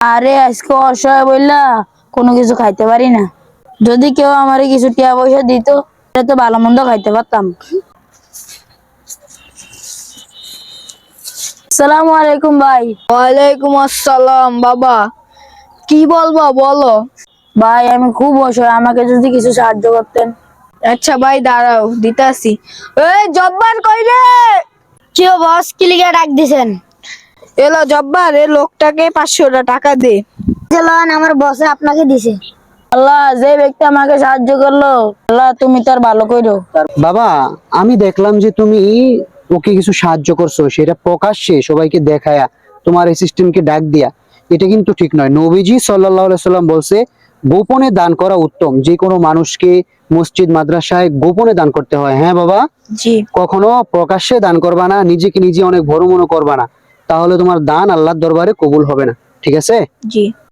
আরে আজকে অসহায় বললা কোনো কিছু খাইতে পারি না। যদি কেউ আমারে কিছু টিয়া পয়সা দিত তাহলে তো ভালো মন্দ খাইতে পারতাম। আসসালামু আলাইকুম ভাই। ওয়ালাইকুম আসসালাম বাবা, কি বলবো বলো। ভাই আমি খুব অসহায়, আমাকে যদি কিছু সাহায্য করতেন। আচ্ছা ভাই দাঁড়াও, দিতাছি। এই জব্বার কই রে? কি বস, কি লিগে ডাক দিছেন? এলো জব্বার, এ লোকটাকে 500 টাকা দে। চলুন, আমার বসে আপনাকে দিছে। আল্লাহ, যে ব্যক্তি আমাকে সাহায্য করলো, আল্লাহ তুমি তার ভালো কইরো। বাবা, আমি দেখলাম যে তুমি ওকে কিছু সাহায্য করছো, সেটা প্রকাশ্যে সবাইকে দেখায়া তোমার অ্যাসিস্ট্যান্টকে ডাক দিয়া, এটা কিন্তু ঠিক নয়। নবীজি সাল্লাল্লাহু আলাইহি সাল্লাম বলছে গোপনে দান করা উত্তম। যে কোনো মানুষকে মসজিদ মাদ্রাসায় গোপনে দান করতে হয়। হ্যাঁ বাবা, জি কখনো প্রকাশ্যে দান করবা না, নিজেকে নিজে অনেক বড় মনে করবা না, তাহলে তোমার দান আল্লাহর দরবারে কবুল হবে না। ঠিক আছে? জি।